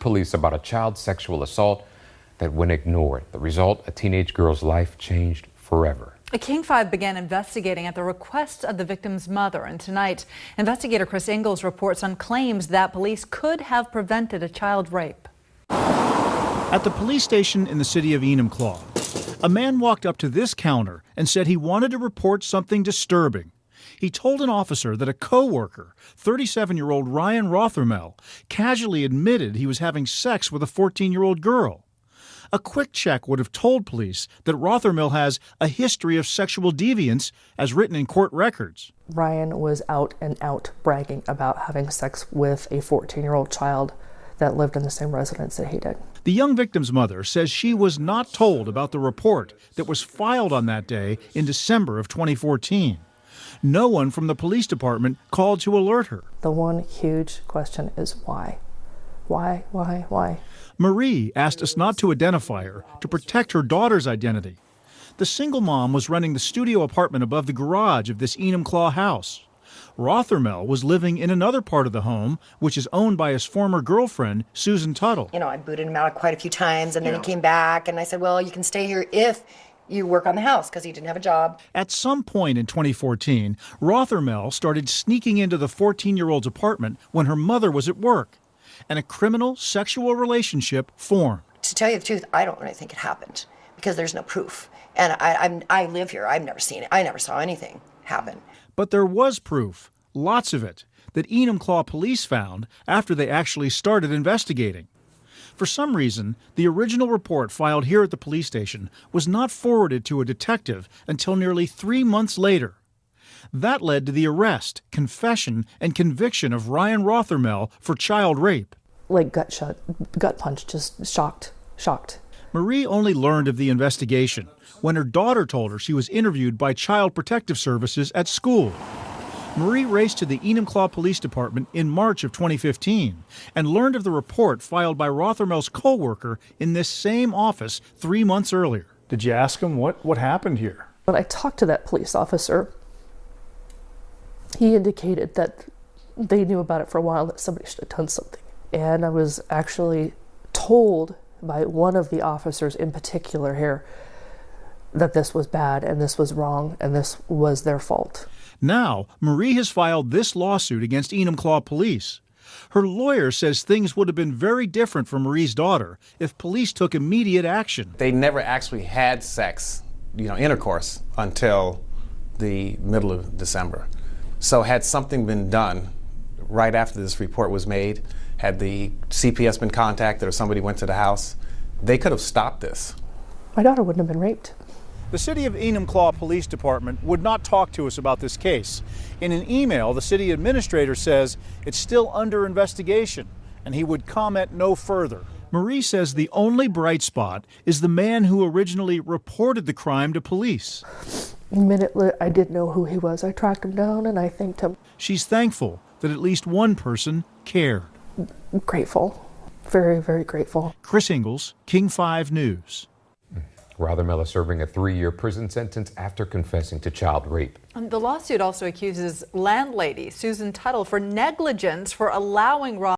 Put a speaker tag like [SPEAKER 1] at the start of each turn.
[SPEAKER 1] police about a child sexual assault that went ignored. The result, a teenage girl's life changed forever.
[SPEAKER 2] King 5 began investigating at the request of the victim's mother, and tonight, investigator Chris Ingalls reports on claims that police could have prevented a child rape.
[SPEAKER 3] At the police station in the city of Enumclaw, a man walked up to this counter and said he wanted to report something disturbing. He told an officer that a co-worker, 37-year-old Ryan Rothermel, casually admitted he was having sex with a 14-year-old girl. A quick check would have told police that Rothermel has a history of sexual deviance as written in court records.
[SPEAKER 4] Ryan was out and out bragging about having sex with a 14-year-old child that lived in the same residence that he did.
[SPEAKER 3] The young victim's mother says she was not told about the report that was filed on that day in December of 2014. No one from the police department called to alert her.
[SPEAKER 4] The one huge question is why? Why?
[SPEAKER 3] Marie asked us not to identify her to protect her daughter's identity. The single mom was renting the studio apartment above the garage of this Enumclaw house. Rothermel was living in another part of the home, which is owned by his former girlfriend, Susan Tuttle.
[SPEAKER 5] You know, I booted him out quite a few times, and then he came back, and I said, well, you can stay here if you work on the house, because he didn't have a job.
[SPEAKER 3] At some point in 2014, Rothermel started sneaking into the 14-year-old's apartment when her mother was at work, and a criminal sexual relationship formed.
[SPEAKER 5] To tell you the truth, I don't really think it happened, because there's no proof. And I live here. I've never seen it. I never saw anything happen.
[SPEAKER 3] But there was proof, lots of it, that Enumclaw police found after they actually started investigating. For some reason, the original report filed here at the police station was not forwarded to a detective until nearly 3 months later. That led to the arrest, confession, and conviction of Ryan Rothermel for child rape.
[SPEAKER 4] Like gut punch, just shocked.
[SPEAKER 3] Marie only learned of the investigation when her daughter told her she was interviewed by Child Protective Services at school. Marie raced to the Enumclaw Police Department in March of 2015 and learned of the report filed by Rothermel's co-worker in this same office 3 months earlier. Did you ask him what happened here?
[SPEAKER 4] When I talked to that police officer, he indicated that they knew about it for a while, that somebody should have done something. And I was actually told by one of the officers in particular here that this was bad and this was wrong and this was their fault.
[SPEAKER 3] Now, Marie has filed this lawsuit against Enumclaw police. Her lawyer says things would have been very different for Marie's daughter if police took immediate action.
[SPEAKER 6] They never actually had sex, intercourse, until the middle of December. So had something been done right after this report was made, had the CPS been contacted or somebody went to the house, they could have stopped this.
[SPEAKER 4] My daughter wouldn't have been raped.
[SPEAKER 3] The City of Enumclaw Police Department would not talk to us about this case. In an email, the city administrator says it's still under investigation and he would comment no further. Marie says the only bright spot is the man who originally reported the crime to police.
[SPEAKER 4] Immediately, I did know who he was. I tracked him down and I thanked him.
[SPEAKER 3] She's thankful that at least one person cared.
[SPEAKER 4] Grateful. Very, very grateful.
[SPEAKER 3] Chris Ingalls, King 5 News.
[SPEAKER 1] Rothermel is serving a 3-year prison sentence after confessing to child rape.
[SPEAKER 2] The lawsuit also accuses landlady Susan Tuttle for negligence for allowing